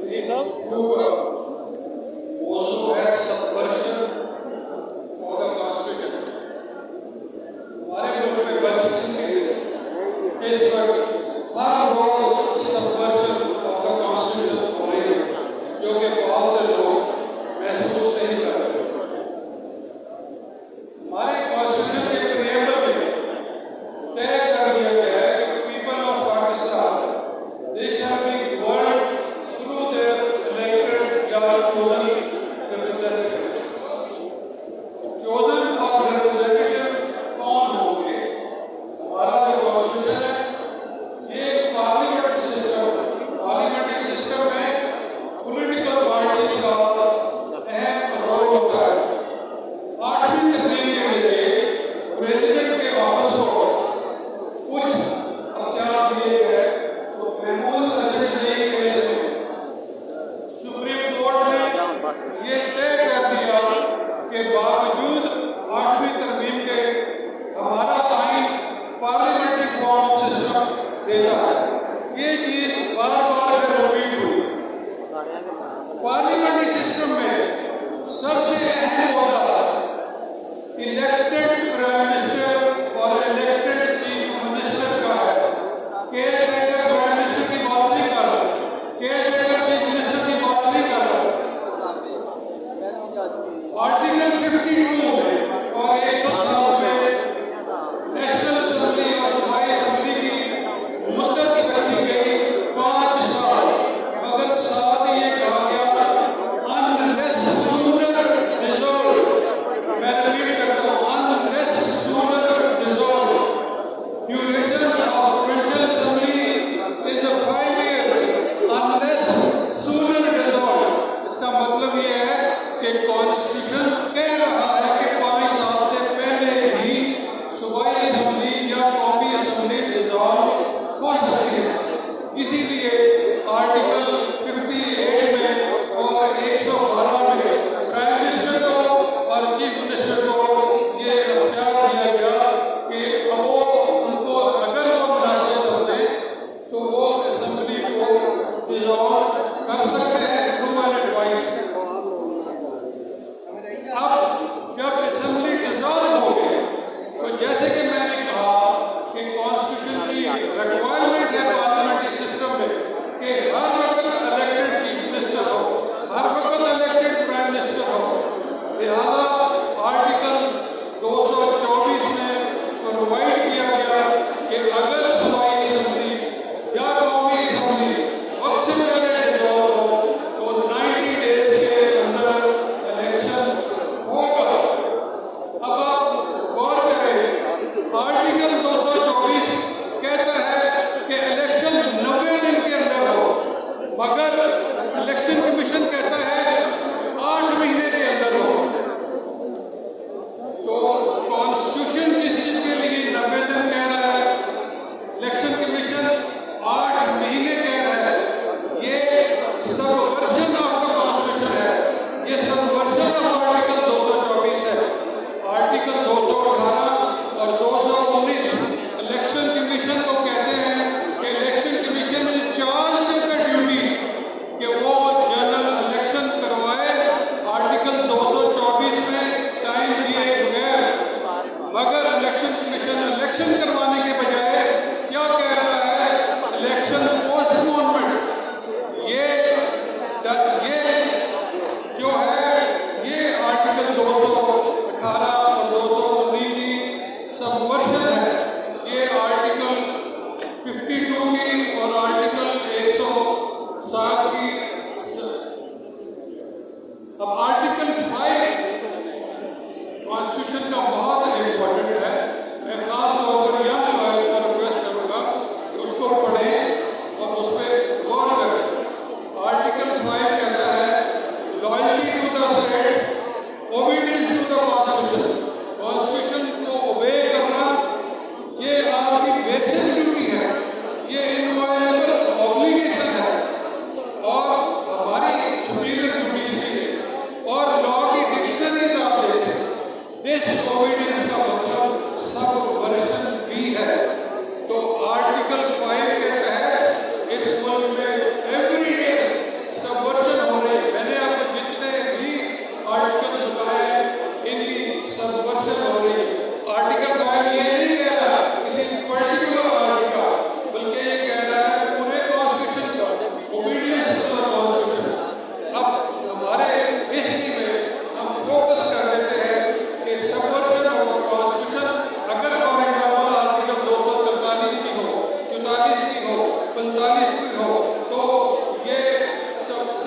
Sadiq Saab? Also has subversion of the constitution. हमारे मुल्क में बदकिस्मती से इस वक्त हर रोज सबवर्शन ऑफ द कॉन्स्टिट्यूशन हो रही है, जो कि बहुत से लोग महसूस नहीं कर रहे। हमारे कॉन्स्टिट्यूशन के प्रियम्बल में तय कर दिया गया है कि people of Pakistan they shall be governed through their elected या चोजन रिप्रेजेंटेटिव। चोजन और रिप्रेजेंटेटिव कौन होंगे? हमारा जो कॉन्स्टिट्यूशन है ये पार्लियामेंट्री सिस्टम में पॉलिटिकल पार्टीज का अहम रोल होता है। 8वीं तरमीम के लिए प्रेसिडेंट के ऑफिस को कुछ अख्तियार दिए गए, तो महमूद अजहरी केस में सुप्रीम कोर्ट ने ये तय कर दिया कि बावजूद 8वीं तरमीम के हमारा आइन पार्लियामेंट्री फॉर्म ऑफ सिस्टम देता है। ये चीज बार बार रिपीट हुई। पार्लियामेंट्री सिस्टम में सबसे अहम होता इलेक्टेड प्राइम मिनिस्टर और इलेक्टेड चीफ मिनिस्टर का है। केयर टेकर प्राइम मिनिस्टर की बात नहीं कर रहा, केयर टेकर चीफ मिनिस्टर की बात नहीं कर रहा। आर्टिकल 52 में और 107 में नेशनल असेंबली और सूबाई असेंबली की मुद्दत रखी गई 5 साल, मगर साथ ही ये कहा गया अनलेस सूनर रिजॉल्व। मैं रिपीट करता हूँ, unless sooner resolve. Duration of provincial assembly is 5 years unless sooner resolve. इसका मतलब ये है कि कॉन्स्टिट्यूशन कह रहा है कि 5 साल से पहले ही सूबाई असेंबली या कौमी असेंबली रिजॉल्व हो सकती है। इसीलिए आर्टिकल 58 में और 112 में प्राइम मिनिस्टर को और चीफ मिनिस्टर को ये अख्तियार दिया गया कि अब वो उनको अगर वो मुनासिब समझे तो वो असेंबली को रिजॉल्व कर सकते हैं थ्रू एन एडवाइस। अब जब असेंबली डिसॉल्व हो गए तो जैसे कि मैंने कहा कि कॉन्स्टिट्यूशन की रिक्वायरमेंट है पार्लियामेंट्री सिस्टम में कि हर वक्त इलेक्टेड चीफ मिनिस्टर हो, हर वक्त इलेक्टेड प्राइम मिनिस्टर हो। लिहाजा आर्टिकल 224 में प्रोवाइड किया गया कि अगर सूबाई असेंबली या कौमी असेंबली वक्त से पहले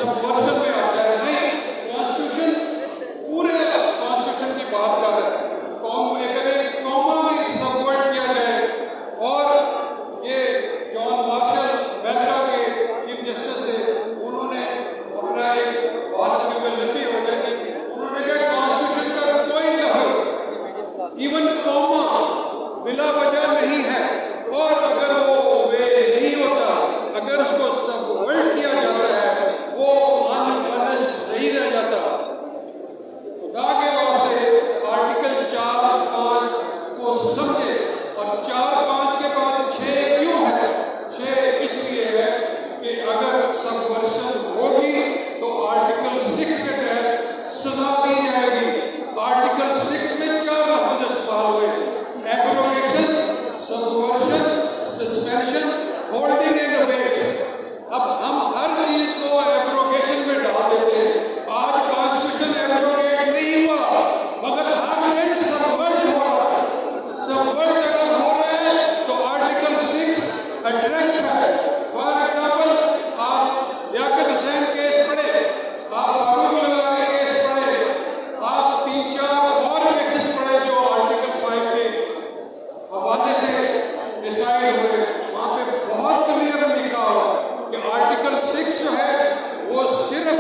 सबवर्शन में आता है। नहीं, कॉन्स्टिट्यूशन पूरे कॉन्स्टिट्यूशन की बात कर रहा है। अगर एक कॉमा में सबवर्ट किया जाए, और ये जॉन मार्शल अमेरिका के चीफ जस्टिस से उन्होंने एक बात लंबी हो जाएगी, उन्होंने कहा कॉन्स्टिट्यूशन का कोई लफ्ज इवन कॉमा बिला वजह नहीं है, और अगर वो ओबे नहीं होता, अगर उसको सबवर्ट किया जाता है, वो अनपनिश्ड नहीं रह जाता। खुदा के वास्ते आर्टिकल 4-5 को समझे, और 4-5 के बाद 6 क्यों है? 6 इसलिए है कि अगर सबवर्शन होगी तो आर्टिकल 6 के तहत सजा दी जाएगी। आर्टिकल 6 में 4 लफ्ज इस्तेमाल हुए, abrogation, subversion, suspension, holding in abeyance. अब हम हर चीज को एब्रोगेशन में डाल देते हैं। आज कॉन्स्टिट्यूशन एब्रोगेट नहीं हुआ, मगर हर दिन सबवर्ट हो रहा है। सबवर्ट अगर हो रहा है तो आर्टिकल 6 अट्रैक्ट है। फॉर एग्जाम्पल, आप लियाकत हुसैन केस पढ़े, आप फारूक लगाने केस पढ़े, आप 3-4 और केसेस पढ़े जो आर्टिकल 5 के हवाले से डिसाइड हुए। वहाँ पे बहुत क्लियर लिखा हुआ कि आर्टिकल 6 जो है वो सिर्फ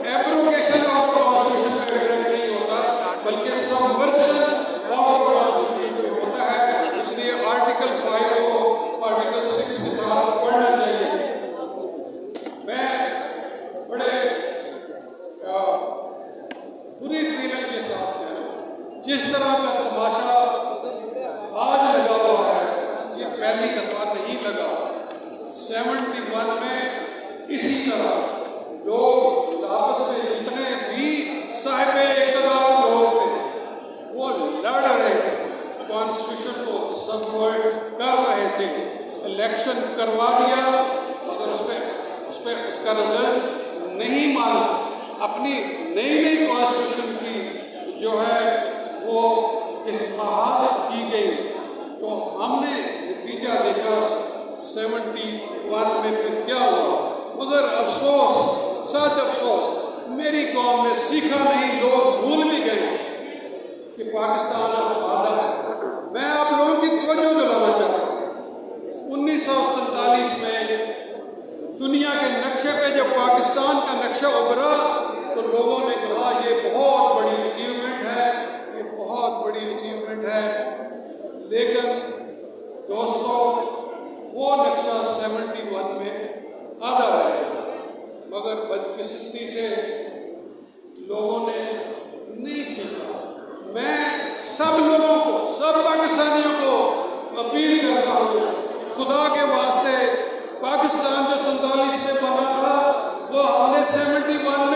एब्रोगेशन ऑफ कॉन्स्टिट्यूशन में अट्रैक्ट नहीं होता, बल्कि सबवर्शन ऑफ कॉन्स्टिट्यूशन में होता है। इसलिए आर्टिकल 5 को आर्टिकल 6 के साथ पढ़ना चाहिए। मैं बड़े बुरी फीलिंग के साथ जिस तरह का तमाशा आज लगा हुआ है, ये पहली दफा नहीं लगा। 71 में इसी तरह लोग आपस में जितने भी साहिब इक़्तिदार लोग थे वो लड़ रहे थे, कॉन्स्टिट्यूशन को सबवर्ट कर रहे थे। इलेक्शन करवा दिया, मगर उसका रिजल्ट नहीं माना। अपनी नई कॉन्स्टिट्यूशन की जो है वो इस्लाहात की गई, तो हमने नतीजा देखा 71 में फिर क्या हुआ। मगर अफसोस, सद अफसोस, मेरी कौम ने सीखा नहीं, लोग भूल भी गए कि पाकिस्तान अब आज़ाद है। मैं आप लोगों की तवज्जो दिलाना चाहता हूँ, 1947 में दुनिया के नक्शे पे जब पाकिस्तान का नक्शा उभरा तो लोगों ने कहा ये बहुत बड़ी अचीवमेंट है, ये बहुत बड़ी अचीवमेंट है। लेकिन दोस्तों, वो नक्शा 71 में आधा रह गया, मगर बदकिस्मती से लोगों ने नहीं सीखा। मैं सब लोगों को, सब पाकिस्तानियों को अपील करता हूँ, खुदा के वास्ते पाकिस्तान जो 47 में बना था वो हमने 71